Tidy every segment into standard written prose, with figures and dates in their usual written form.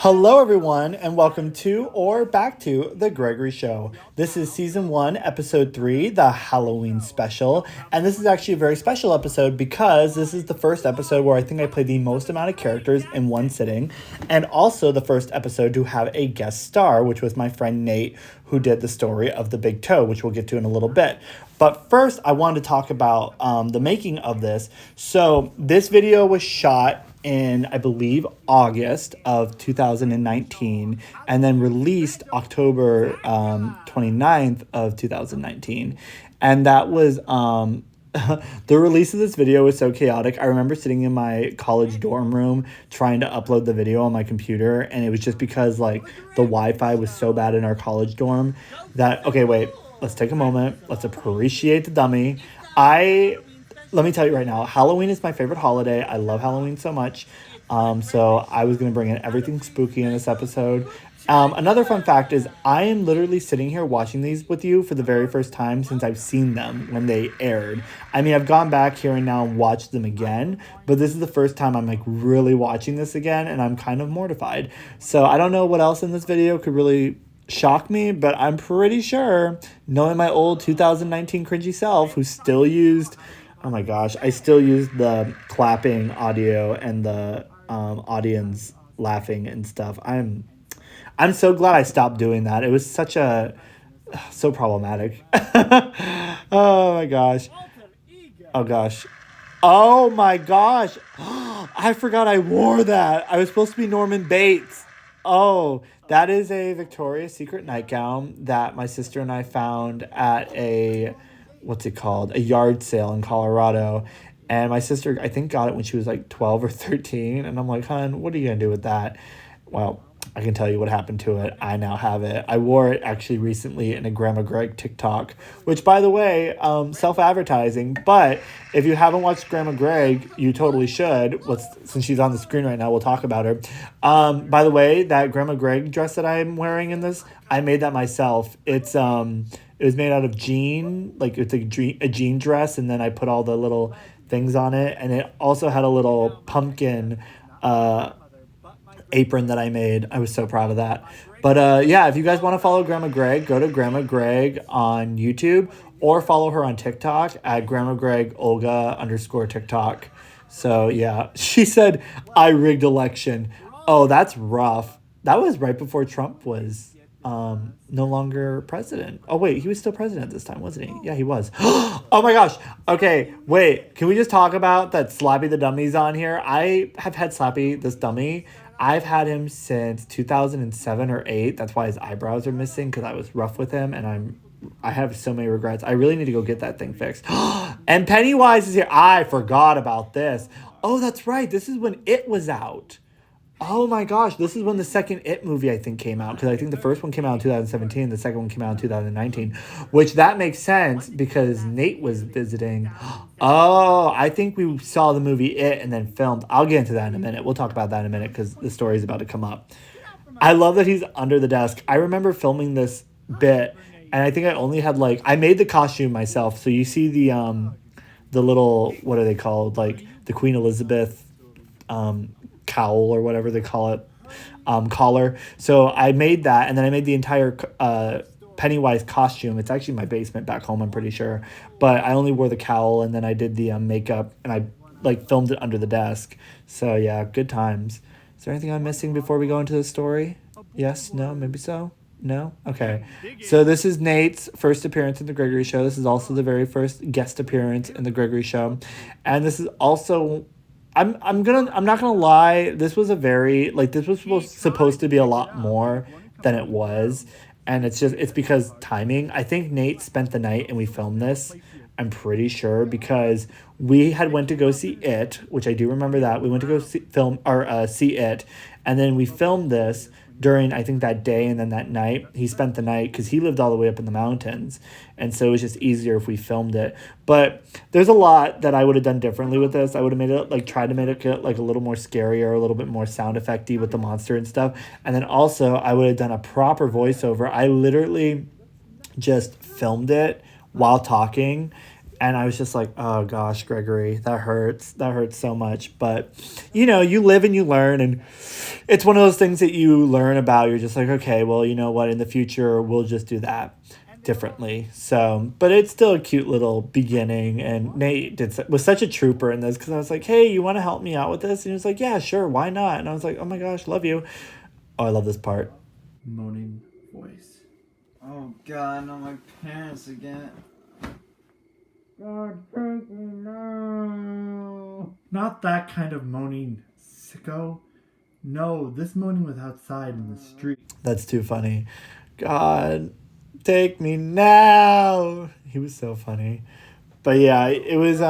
Hello, everyone, and welcome to or back to The Gregory Show. This is season 1, episode 3, the Halloween special. And this is actually a very special episode because this is the first episode where I think I played the most amount of characters in one sitting. And also the first episode to have a guest star, which was my friend Nate, who did the story of the big toe, which we'll get to in a little bit. But first, I wanted to talk about the making of this. So this video was shot in, I believe, August of 2019, and then released October 29th of 2019. And that was, the release of this video was so chaotic. I remember sitting in my college dorm room trying to upload the video on my computer, and it was just because, like, the Wi-Fi was so bad in our college dorm that, okay, wait, let's take a moment. Let's appreciate the dummy. Let me tell you right now, Halloween is my favorite holiday. I love Halloween so much. So I was going to bring in everything spooky in this episode. Another fun fact is I am literally sitting here watching these with you for the very first time since I've seen them when they aired. I mean, I've gone back here and now and watched them again, but this is the first time I'm like really watching this again, and I'm kind of mortified. So I don't know what else in this video could really shock me, but I'm pretty sure, knowing my old 2019 cringy self who still used... Oh my gosh, I still use the clapping audio and the audience laughing and stuff. I'm so glad I stopped doing that. It was so problematic. Oh my gosh. Oh gosh. Oh my gosh. I forgot I wore that. I was supposed to be Norman Bates. Oh, that is a Victoria's Secret nightgown that my sister and I found at a yard sale in Colorado. And my sister, I think, got it when she was like 12 or 13. And I'm like, hon, what are you going to do with that? Well, I can tell you what happened to it. I now have it. I wore it actually recently in a Grandma Greg TikTok, which, by the way, self-advertising. But if you haven't watched Grandma Greg, you totally should. Since she's on the screen right now, we'll talk about her. By the way, that Grandma Greg dress that I'm wearing in this, I made that myself. It was made out of jean, like it's a jean dress, and then I put all the little things on it, and it also had a little pumpkin apron that I made. I was so proud of that. But yeah, if you guys want to follow Grandma Greg, go to Grandma Greg on YouTube, or follow her on TikTok at Grandma Greg Olga _TikTok. So yeah, she said, I rigged election. Oh, that's rough. That was right before Trump was no longer president. Oh wait, he was still president at this time, wasn't he? Yeah, he was. Oh my gosh. Okay, wait. Can we just talk about that Slappy the Dummy's on here? I have had Slappy, this dummy. I've had him since 2007 or 8. That's why his eyebrows are missing, because I was rough with him, and I have so many regrets. I really need to go get that thing fixed. And Pennywise is here. I forgot about this. Oh, that's right. This is when It was out. Oh my gosh, this is when the second It movie, I think, came out. Because I think the first one came out in 2017. The second one came out in 2019. Which, that makes sense because Nate was visiting. Oh, I think we saw the movie It and then filmed. I'll get into that in a minute. We'll talk about that in a minute because the story is about to come up. I love that he's under the desk. I remember filming this bit, and I think I only had I made the costume myself. So you see the little, what are they called? Like the Queen Elizabeth cowl or whatever they call it, collar. So I made that, and then I made the entire Pennywise costume. It's actually in my basement back home, I'm pretty sure. But I only wore the cowl, and then I did the makeup, and I filmed it under the desk. So yeah, good times. Is there anything I'm missing before we go into the story? Yes? No? Maybe so? No? Okay. So this is Nate's first appearance in The Gregory Show. This is also the very first guest appearance in The Gregory Show. And this is also... I'm not gonna lie, this was this was supposed to be a lot more than it was, and it's because timing. I think Nate spent the night and we filmed this, I'm pretty sure, because we had went to go see It, which I do remember that. We went to go see It, and then we filmed this during, I think, that day, and then that night he spent the night because he lived all the way up in the mountains, and so it was just easier if we filmed it. But there's a lot that I would have done differently with this. I would have made it tried to make it a little more scarier, a little bit more sound effecty with the monster and stuff, and then also I would have done a proper voiceover. I literally just filmed it while talking. And I was just like, oh gosh, Gregory, that hurts. That hurts so much. But, you know, you live and you learn. And it's one of those things that you learn about. You're just like, okay, well, you know what? In the future, we'll just do that differently. So, but it's still a cute little beginning. And Nate was such a trooper in this because I was like, hey, you want to help me out with this? And he was like, yeah, sure. Why not? And I was like, oh my gosh, love you. Oh, I love this part. Moaning voice. Oh God, not my parents again. God, take me now. Not that kind of moaning, sicko. No, this moaning was outside in the street. That's too funny. God, take me now. He was so funny. But yeah, it was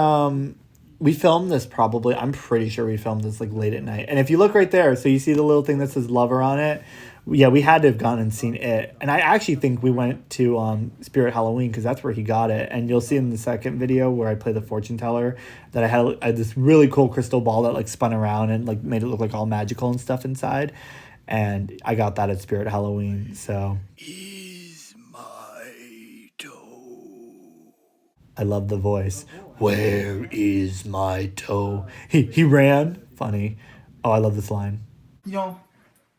we filmed this probably, I'm pretty sure we filmed this like late at night. And if you look right there, so you see the little thing that says lover on it. Yeah, we had to have gone and seen it. And I actually think we went to Spirit Halloween because that's where he got it. And you'll see in the second video where I play the fortune teller that I had this really cool crystal ball that like spun around and like made it look like all magical and stuff inside. And I got that at Spirit Halloween. So is my toe. I love the voice. Where is my toe? He ran. Funny. Oh, I love this line. You know,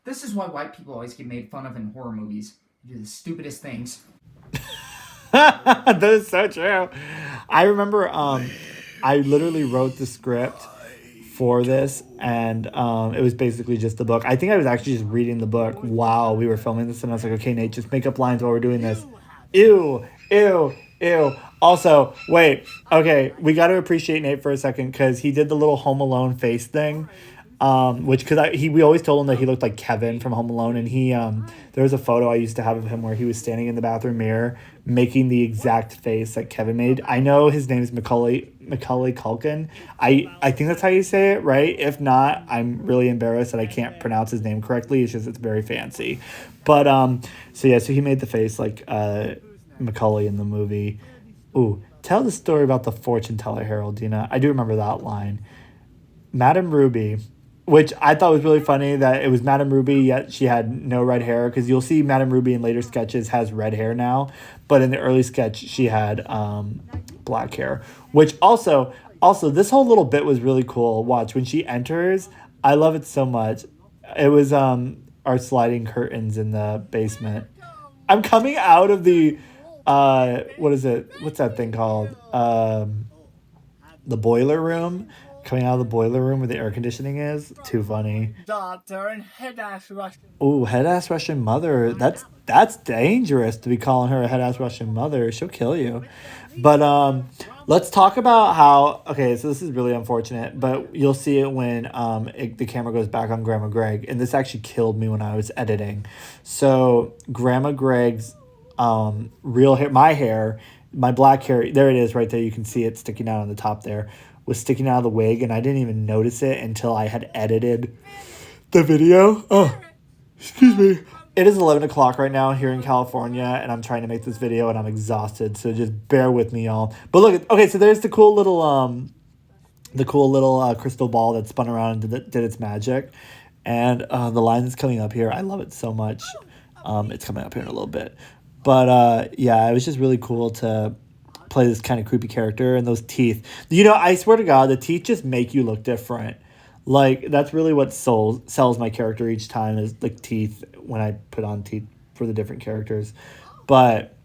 this is why white people always get made fun of in horror movies. You do the stupidest things. That is so true. I remember I literally wrote the script for this, and it was basically just the book. I think I was actually just reading the book while we were filming this, and I was like, okay, Nate, just make up lines while we're doing this. Ew, ew, ew. Also, wait, okay, we got to appreciate Nate for a second because he did the little Home Alone face thing. Which we always told him that he looked like Kevin from Home Alone, and there was a photo I used to have of him where he was standing in the bathroom mirror making the exact face that Kevin made. I know his name is Macaulay Culkin. I think that's how you say it, right? If not, I'm really embarrassed that I can't pronounce his name correctly. It's just it's very fancy, but so he made the face like Macaulay in the movie. Ooh, tell the story about the fortune teller, Haroldina. I do remember that line. Madame Ruby, which I thought was really funny that it was Madame Ruby, yet she had no red hair. Because you'll see Madame Ruby in later sketches has red hair now. But in the early sketch, she had black hair. Which also, this whole little bit was really cool. Watch, when she enters, I love it so much. It was our sliding curtains in the basement. I'm coming out of the, what is it? What's that thing called? The boiler room. Coming out of the boiler room where the air conditioning is. Too funny. Daughter and head-ass Russian. Ooh, head-ass Russian mother. That's dangerous to be calling her a head-ass Russian mother. She'll kill you. But let's talk about how... Okay, so this is really unfortunate, but you'll see it when the camera goes back on Grandma Greg. And this actually killed me when I was editing. So Grandma Greg's real hair... My hair, my black hair... There it is right there. You can see it sticking out on the top there. Was sticking out of the wig, and I didn't even notice it until I had edited the video. Oh, excuse me. It is 11 o'clock right now here in California, and I'm trying to make this video, and I'm exhausted, so just bear with me, y'all. But look, okay, so there's the cool little crystal ball that spun around and did its magic, and the line that's coming up here, I love it so much. It's coming up here in a little bit, but yeah, it was just really cool to play this kind of creepy character, and those teeth. You know, I swear to God, the teeth just make you look different. Like, that's really what sells my character each time is the teeth when I put on teeth for the different characters. But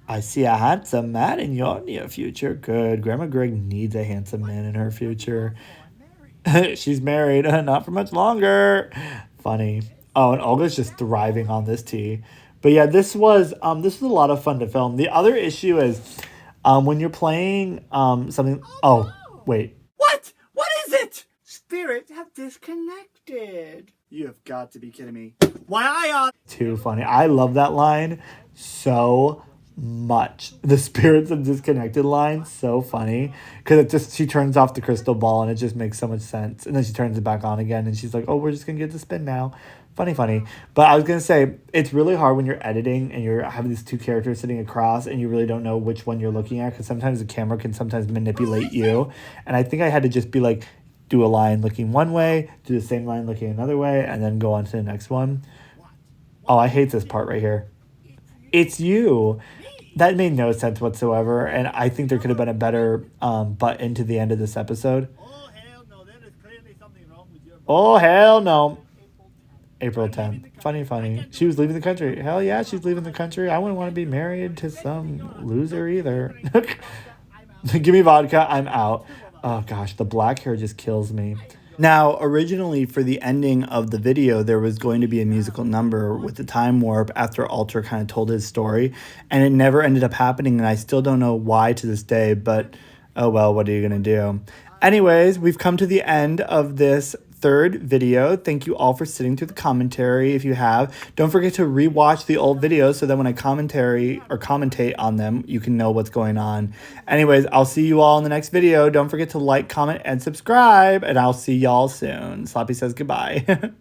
I see a handsome man in your near future. Good. Grandma Greg needs a handsome man in her future. She's married. Not for much longer. Funny. Oh, and Olga's just thriving on this tea. But yeah, this was a lot of fun to film. The other issue is when you're playing something... Oh, wait. What? What is it? Spirits have disconnected. You have got to be kidding me. Why Too funny. I love that line so much. The spirits have disconnected line, so funny. Because she turns off the crystal ball and it just makes so much sense. And then she turns it back on again and she's like, oh, we're just going to get to spin now. Funny. But I was going to say, it's really hard when you're editing and you're having these two characters sitting across and you really don't know which one you're looking at because sometimes the camera can sometimes manipulate you. And I think I had to just be like, do a line looking one way, do the same line looking another way, and then go on to the next one. Oh, I hate this part right here. It's you. That made no sense whatsoever, and I think there could have been a better butt into the end of this episode. Oh, hell no, there is clearly something wrong with your... Oh, hell no. April 10th. Funny. She was leaving the country. Hell yeah, she's leaving the country. I wouldn't want to be married to some loser either. Give me vodka, I'm out. Oh gosh, the black hair just kills me. Now, originally for the ending of the video, there was going to be a musical number with the time warp after Alter kind of told his story, and it never ended up happening, and I still don't know why to this day, but oh well, what are you going to do? Anyways, we've come to the end of this third video. Thank you all for sitting through the commentary. If you have, don't forget to rewatch the old videos so that when I commentate on them, you can know what's going on. Anyways, I'll see you all in the next video. Don't forget to like, comment, and subscribe, and I'll see y'all soon. Sloppy says goodbye.